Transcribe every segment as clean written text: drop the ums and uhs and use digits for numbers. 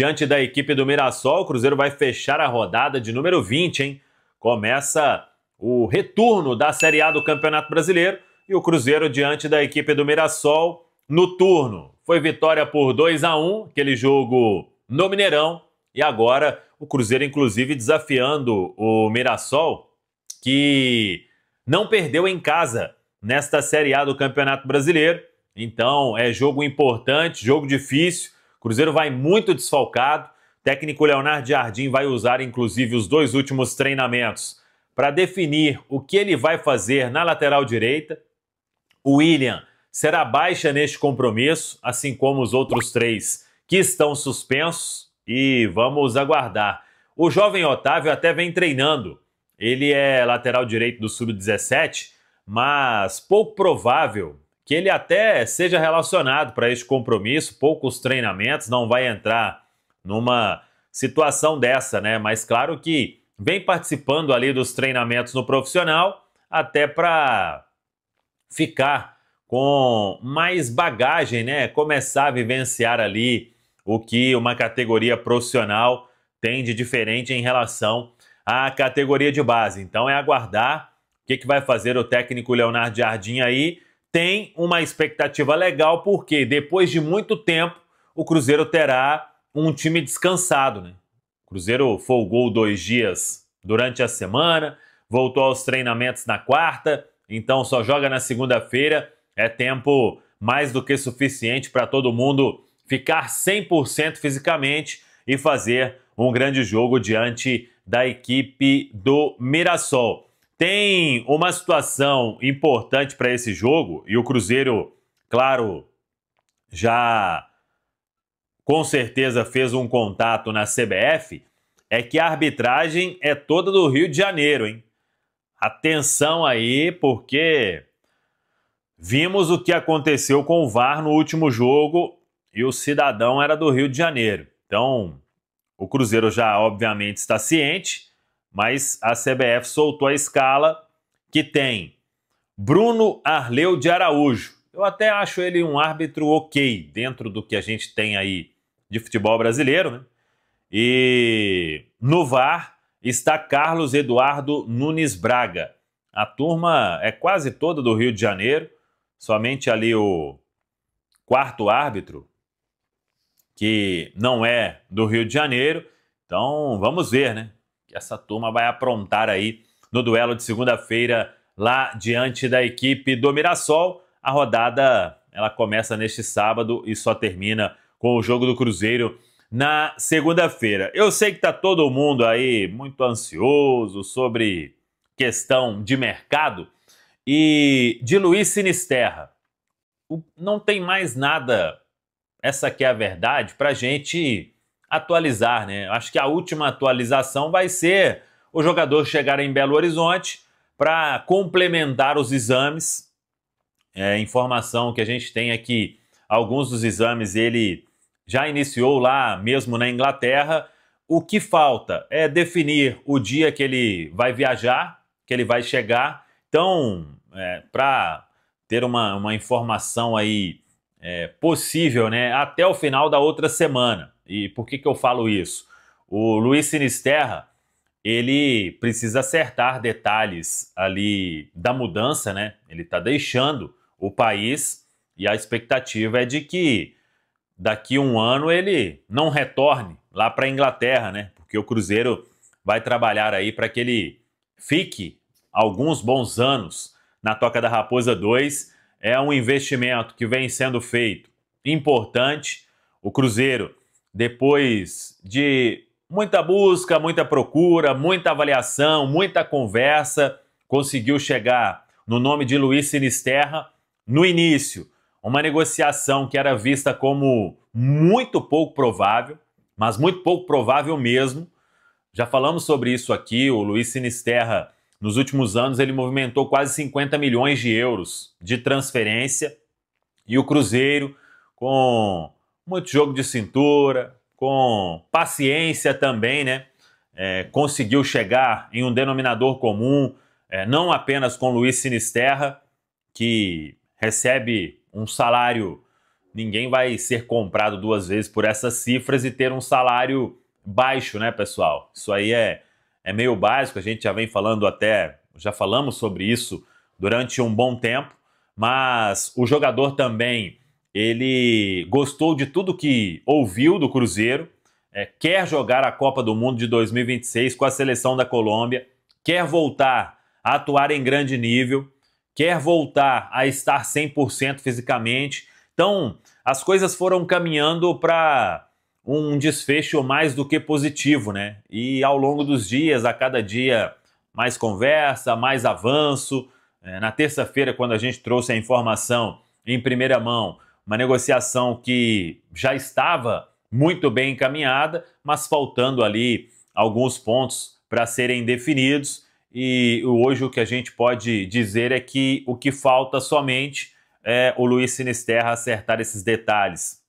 diante da equipe do Mirassol. O Cruzeiro vai fechar a rodada de número 20, hein? Começa o retorno da Série A do Campeonato Brasileiro e o Cruzeiro diante da equipe do Mirassol no turno. Foi vitória por 2-1, aquele jogo no Mineirão, e agora o Cruzeiro inclusive desafiando o Mirassol, que não perdeu em casa nesta Série A do Campeonato Brasileiro. Então é jogo importante, jogo difícil. O Cruzeiro vai muito desfalcado. O técnico Leonardo Jardim vai usar inclusive os 2 últimos treinamentos para definir o que ele vai fazer na lateral direita. O William será baixa neste compromisso, assim como os outros 3 que estão suspensos, e vamos aguardar. O jovem Otávio até vem treinando. Ele é lateral direito do Sub-17, mas pouco provável que ele até seja relacionado para este compromisso. Poucos treinamentos, não vai entrar numa situação dessa, né? Mas claro que vem participando ali dos treinamentos no profissional, até para ficar com mais bagagem, né? Começar a vivenciar ali o que uma categoria profissional tem de diferente em relação à categoria de base. Então é aguardar o que vai fazer o técnico Leonardo Jardim aí. Tem uma expectativa legal, porque depois de muito tempo o Cruzeiro terá um time descansado, né? O Cruzeiro folgou 2 dias durante a semana, voltou aos treinamentos na quarta, então só joga na segunda-feira. É tempo mais do que suficiente para todo mundo ficar 100% fisicamente e fazer um grande jogo diante da equipe do Mirassol. Tem uma situação importante para esse jogo, e o Cruzeiro, claro, já com certeza fez um contato na CBF, é que a arbitragem é toda do Rio de Janeiro, hein? Atenção aí, porque vimos o que aconteceu com o VAR no último jogo e o cidadão era do Rio de Janeiro. Então, o Cruzeiro já obviamente está ciente, mas a CBF soltou a escala que tem Bruno Arleu de Araújo. Eu até acho ele um árbitro ok, dentro do que a gente tem aí de futebol brasileiro, né? E no VAR está Carlos Eduardo Nunes Braga. A turma é quase toda do Rio de Janeiro, somente ali o 4º árbitro, que não é do Rio de Janeiro. Então vamos ver, né? Que essa turma vai aprontar aí no duelo de segunda-feira lá diante da equipe do Mirassol. A rodada ela começa neste sábado e só termina com o jogo do Cruzeiro na segunda-feira. Eu sei que tá todo mundo aí muito ansioso sobre questão de mercado e de Luiz Sinisterra. Não tem mais nada, essa que é a verdade, para a gente atualizar, né? Acho que a última atualização vai ser o jogador chegar em Belo Horizonte para complementar os exames. Informação que a gente tem é que alguns dos exames ele já iniciou lá mesmo na Inglaterra. O que falta é definir o dia que ele vai viajar, que ele vai chegar. Então, para ter uma informação aí possível, né, até o final da outra semana. E por que eu falo isso? O Luiz Sinisterra, ele precisa acertar detalhes ali da mudança, né? Ele está deixando o país e a expectativa é de que daqui a um ano ele não retorne lá para a Inglaterra, né? Porque o Cruzeiro vai trabalhar aí para que ele fique alguns bons anos na Toca da Raposa 2. É um investimento que vem sendo feito importante. O Cruzeiro, depois de muita busca, muita procura, muita avaliação, muita conversa, conseguiu chegar no nome de Luiz Sinisterra. No início, uma negociação que era vista como muito pouco provável, mas muito pouco provável mesmo. Já falamos sobre isso aqui. O Luiz Sinisterra, nos últimos anos, ele movimentou quase 50 milhões de euros de transferência. E o Cruzeiro, com muito jogo de cintura, com paciência também, né? Conseguiu chegar em um denominador comum, não apenas com Luiz Sinisterra, que recebe um salário ninguém vai ser comprado 2 vezes por essas cifras e ter um salário baixo, né, pessoal? Isso aí é meio básico, a gente já vem falando já falamos sobre isso durante um bom tempo, mas o jogador também, ele gostou de tudo que ouviu do Cruzeiro, quer jogar a Copa do Mundo de 2026 com a seleção da Colômbia, quer voltar a atuar em grande nível, quer voltar a estar 100% fisicamente. Então, as coisas foram caminhando para um desfecho mais do que positivo, né? E ao longo dos dias, a cada dia, mais conversa, mais avanço. Na terça-feira, quando a gente trouxe a informação em primeira mão, uma negociação que já estava muito bem encaminhada, mas faltando ali alguns pontos para serem definidos. E hoje o que a gente pode dizer é que o que falta somente é o Luiz Sinisterra acertar esses detalhes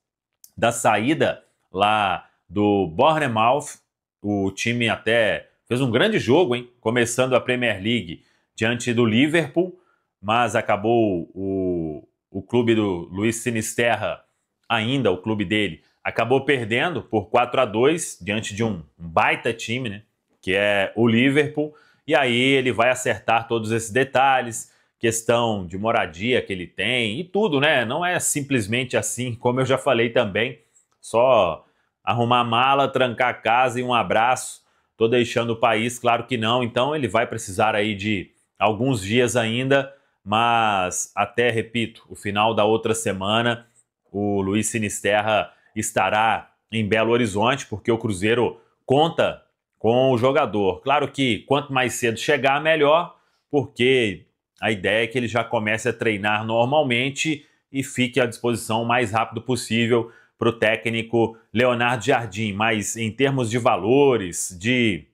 da saída lá do Bournemouth. O time até fez um grande jogo, hein? Começando a Premier League diante do Liverpool, mas acabou o clube do Luiz Sinisterra, ainda o clube dele, acabou perdendo por 4-2 diante de um baita time, né? Que é o Liverpool. E aí ele vai acertar todos esses detalhes, questão de moradia que ele tem e tudo, né? Não é simplesmente assim, como eu já falei também, só arrumar a mala, trancar a casa e um abraço, tô deixando o país, claro que não. Então ele vai precisar aí de alguns dias ainda, mas até, repito, o final da outra semana, o Luiz Sinisterra estará em Belo Horizonte, porque o Cruzeiro conta com o jogador. Claro que quanto mais cedo chegar, melhor, porque a ideia é que ele já comece a treinar normalmente e fique à disposição o mais rápido possível para o técnico Leonardo Jardim. Mas em termos de valores, de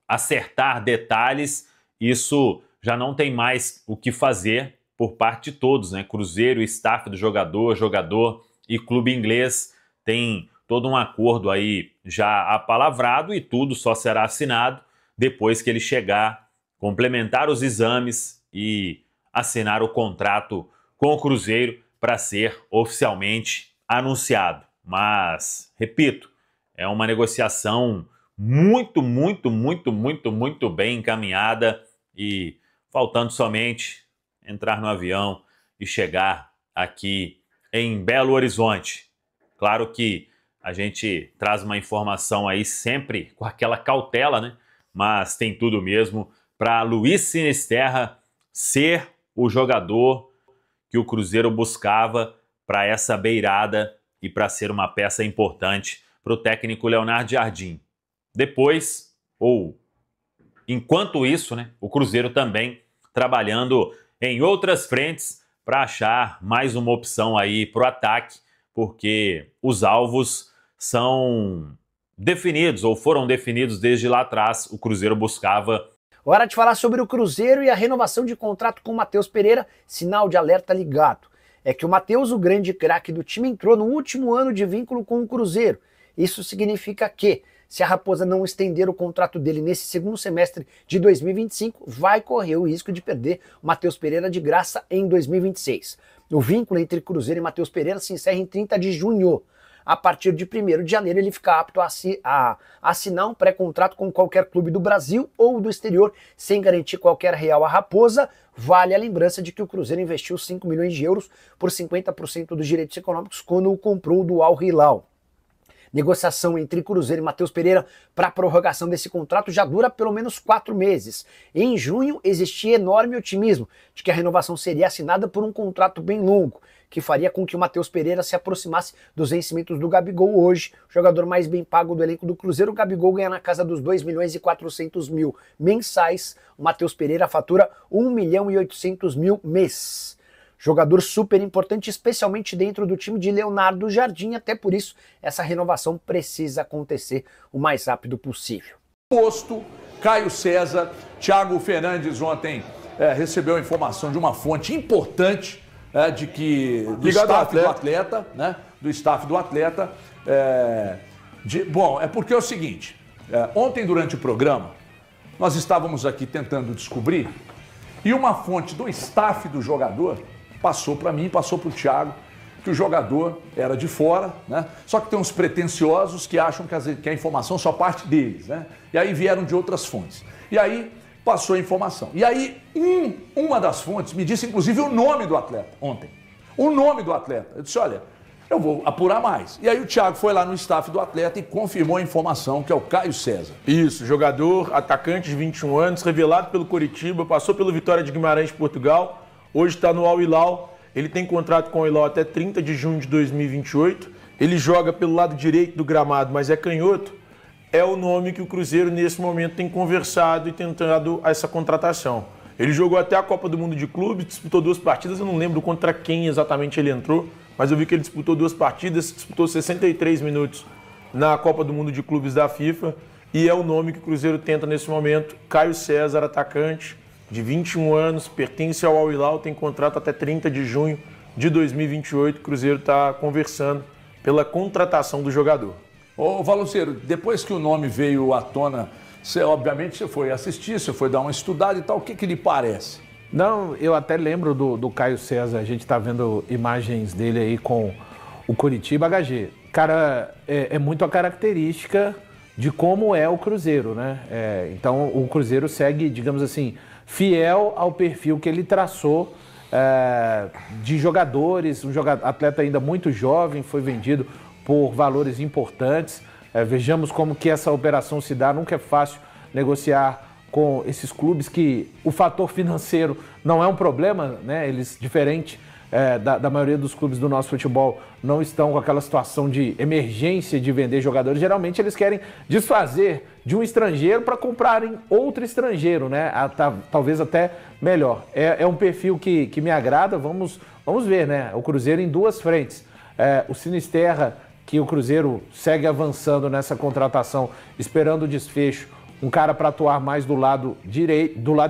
acertar detalhes, isso já não tem mais o que fazer por parte de todos, né? Cruzeiro, staff do jogador e clube inglês tem todo um acordo aí já apalavrado e tudo só será assinado depois que ele chegar, complementar os exames e assinar o contrato com o Cruzeiro para ser oficialmente anunciado. Mas, repito, é uma negociação muito bem encaminhada e faltando somente entrar no avião e chegar aqui em Belo Horizonte. Claro que a gente traz uma informação aí sempre com aquela cautela, né? Mas tem tudo mesmo para Luiz Sinisterra ser o jogador que o Cruzeiro buscava para essa beirada e para ser uma peça importante para o técnico Leonardo Jardim. Depois, ou enquanto isso, né, o Cruzeiro também trabalhando em outras frentes para achar mais uma opção aí para o ataque, porque os alvos são definidos ou foram definidos desde lá atrás. O Cruzeiro buscava. Hora de falar sobre o Cruzeiro e a renovação de contrato com o Matheus Pereira. Sinal de alerta ligado. É que o Matheus, o grande craque do time, entrou no último ano de vínculo com o Cruzeiro. Isso significa que, se a Raposa não estender o contrato dele nesse segundo semestre de 2025, vai correr o risco de perder o Matheus Pereira de graça em 2026. O vínculo entre Cruzeiro e Matheus Pereira se encerra em 30 de junho. A partir de 1º de janeiro ele fica apto a assinar um pré-contrato com qualquer clube do Brasil ou do exterior, sem garantir qualquer real à Raposa. Vale a lembrança de que o Cruzeiro investiu 5 milhões de euros por 50% dos direitos econômicos quando o comprou do Al Hilal. Negociação entre Cruzeiro e Matheus Pereira para a prorrogação desse contrato já dura pelo menos 4 meses. Em junho existia enorme otimismo de que a renovação seria assinada por um contrato bem longo, que faria com que o Matheus Pereira se aproximasse dos vencimentos do Gabigol hoje, o jogador mais bem pago do elenco do Cruzeiro. O Gabigol ganha na casa dos 2 milhões e 400 mil mensais, o Matheus Pereira fatura 1 milhão e 800 mil mês. Jogador super importante, especialmente dentro do time de Leonardo Jardim, até por isso essa renovação precisa acontecer o mais rápido possível. Posto, Caio César, Thiago Fernandes ontem recebeu a informação de uma fonte importante de que do staff do atleta, né? Do staff do atleta. Bom, é porque é o seguinte, ontem durante o programa nós estávamos aqui tentando descobrir e uma fonte do staff do jogador passou para mim, passou para o Thiago, que o jogador era de fora, né? Só que tem uns pretensiosos que acham que a informação só parte deles, né? E aí vieram de outras fontes. E aí passou a informação. E aí uma das fontes me disse, inclusive, o nome do atleta ontem. O nome do atleta. Eu disse, olha, eu vou apurar mais. E aí o Thiago foi lá no staff do atleta e confirmou a informação, que é o Caio César. Isso, jogador, atacante de 21 anos, revelado pelo Coritiba, passou pelo Vitória de Guimarães de Portugal, hoje está no Al Hilal. Ele tem contrato com o Al Hilal até 30 de junho de 2028. Ele joga pelo lado direito do gramado, mas é canhoto. É o nome que o Cruzeiro, nesse momento, tem conversado e tentado essa contratação. Ele jogou até a Copa do Mundo de Clube, disputou 2 partidas, eu não lembro contra quem exatamente ele entrou, mas eu vi que ele disputou 2 partidas, disputou 63 minutos na Copa do Mundo de Clubes da FIFA, e é o nome que o Cruzeiro tenta nesse momento. Caio César, atacante, de 21 anos, pertence ao Al Hilal, tem contrato até 30 de junho de 2028. O Cruzeiro está conversando pela contratação do jogador. Ô, Valuceiro, depois que o nome veio à tona, obviamente você foi assistir, você foi dar uma estudada e tal, o que lhe parece? Não, eu até lembro do Caio César, a gente está vendo imagens dele aí com o Coritiba HG. Cara, é muito a característica de como é o Cruzeiro, né? Então o Cruzeiro segue, digamos assim, fiel ao perfil que ele traçou de jogadores, atleta ainda muito jovem, foi vendido por valores importantes. Vejamos como que essa operação se dá, nunca é fácil negociar com esses clubes que o fator financeiro não é um problema, né? Eles, diferente da maioria dos clubes do nosso futebol, não estão com aquela situação de emergência de vender jogadores. Geralmente eles querem desfazer de um estrangeiro para comprarem outro estrangeiro, né? Talvez até melhor. É um perfil que me agrada, vamos ver, né? O Cruzeiro em 2 frentes. O Sinisterra, que o Cruzeiro segue avançando nessa contratação, esperando o desfecho, um cara para atuar mais do lado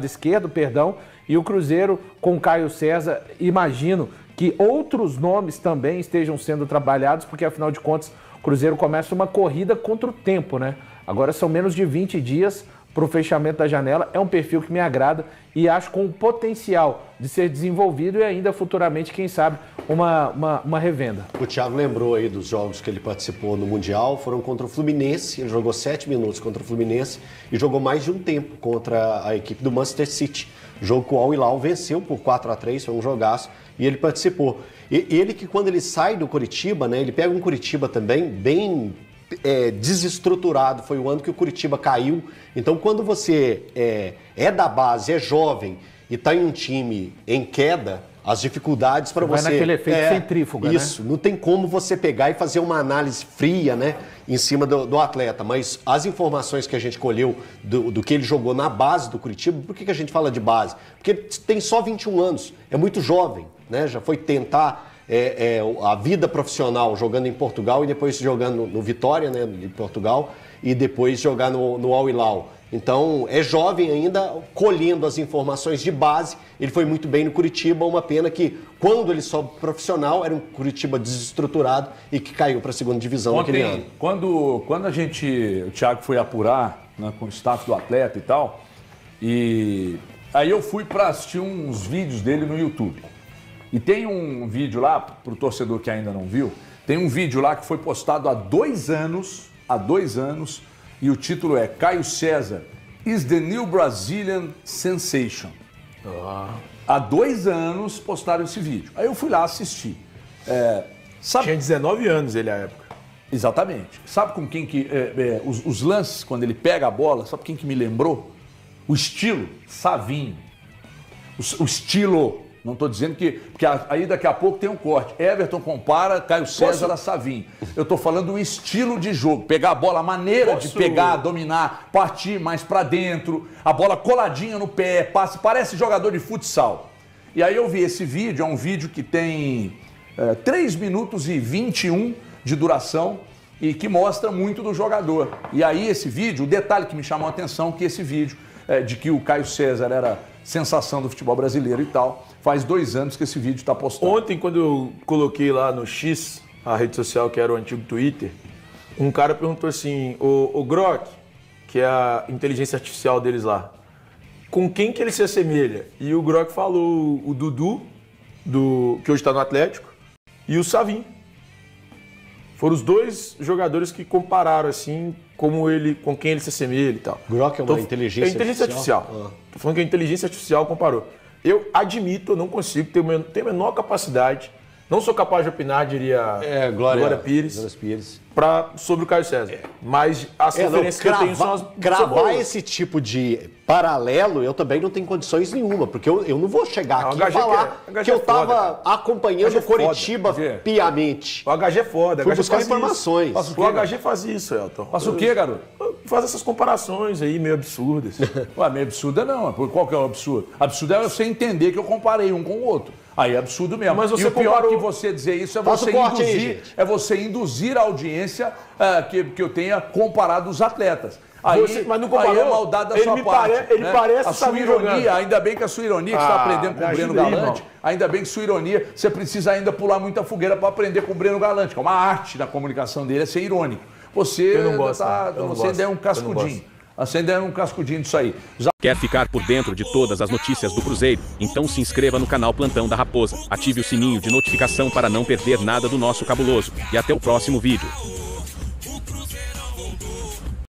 esquerdo, perdão, e o Cruzeiro com Caio César. Imagino que outros nomes também estejam sendo trabalhados, porque afinal de contas o Cruzeiro começa uma corrida contra o tempo, né? Agora são menos de 20 dias para o fechamento da janela. É um perfil que me agrada e acho com o potencial de ser desenvolvido e ainda futuramente, quem sabe, uma revenda. O Thiago lembrou aí dos jogos que ele participou no Mundial, foram contra o Fluminense, ele jogou 7 minutos contra o Fluminense e jogou mais de um tempo contra a equipe do Manchester City. Jogo com o Al Hilal, venceu por 4-3, foi um jogaço e ele participou. E ele que quando ele sai do Coritiba, né, ele pega um Coritiba também bem desestruturado, foi o ano que o Coritiba caiu. Então quando você é da base, é jovem e está em um time em queda, as dificuldades para você... Vai naquele efeito centrífuga, isso, né? Não tem como você pegar e fazer uma análise fria, né, em cima do atleta, mas as informações que a gente colheu do que ele jogou na base do Coritiba, por que a gente fala de base? Porque tem só 21 anos, é muito jovem, né, já foi tentar a vida profissional jogando em Portugal e depois jogando no Vitória, né, em Portugal, e depois jogar no Al Hilal. Então, é jovem ainda, colhendo as informações de base. Ele foi muito bem no Coritiba, uma pena que, quando ele sobe profissional, era um Coritiba desestruturado e que caiu para a 2ª divisão naquele ano. Quando o Thiago foi apurar, né, com o staff do atleta e tal, e aí eu fui para assistir uns vídeos dele no YouTube. E tem um vídeo lá, para o torcedor que ainda não viu, tem um vídeo lá que foi postado há 2 anos, e o título é Caio César is the new Brazilian sensation. Há 2 anos postaram esse vídeo. Aí eu fui lá assistir. Tinha 19 anos ele à época. Exatamente. Sabe com quem que... os lances, quando ele pega a bola, sabe quem que me lembrou? O estilo, Savinho. O estilo... Não estou dizendo que... Porque aí daqui a pouco tem um corte. Everton compara Caio César a Savinho. Eu estou falando do estilo de jogo. Pegar a bola, a maneira de pegar, dominar, partir mais para dentro, a bola coladinha no pé, passe, parece jogador de futsal. E aí eu vi esse vídeo, é um vídeo que tem 3 minutos e 21 de duração e que mostra muito do jogador. E aí esse vídeo, o detalhe que me chamou a atenção, que esse vídeo de que o Caio César era sensação do futebol brasileiro e tal, faz 2 anos que esse vídeo está postado. Ontem, quando eu coloquei lá no X, a rede social que era o antigo Twitter, um cara perguntou assim, o Grok, que é a inteligência artificial deles lá, com quem que ele se assemelha? E o Grok falou o Dudu, que hoje está no Atlético, e o Savinho. Foram os dois jogadores que compararam, assim, com quem ele se assemelha e tal. Grock é uma inteligência artificial? É inteligência artificial. Tô falando que a inteligência artificial comparou. Eu admito, eu não consigo, tenho a menor capacidade, não sou capaz de opinar, diria Glória Pires, sobre o Caio César. Mas as referências que eu tenho são as... Gravar esse tipo de paralelo, eu também não tenho condições nenhuma, porque eu não vou chegar aqui e falar que eu estava acompanhando o Coritiba piamente. O HG é foda. Fui buscar informações. O HG faz isso, Elton. Faça o quê, garoto? Faz essas comparações aí, meio absurdas. Ué, meio absurda não. Qual que é o absurdo? Absurdo é você entender que eu comparei um com o outro. Aí é absurdo mesmo. Mas você e o pior que você dizer isso é você induzir a audiência que eu tenha comparado os atletas. Aí, mas não comparou, aí é maldade da sua parte. Ele parece a sua ironia, ainda bem que a sua ironia que você está aprendendo com o Breno Galante, ainda bem que sua ironia, você precisa ainda pular muita fogueira para aprender com o Breno Galante, que é uma arte da comunicação dele, é ser irônico. Você ainda é um cascudinho. Você ainda é um cascudinho disso aí. Quer ficar por dentro de todas as notícias do Cruzeiro? Então se inscreva no canal Plantão da Raposa. Ative o sininho de notificação para não perder nada do nosso cabuloso. E até o próximo vídeo.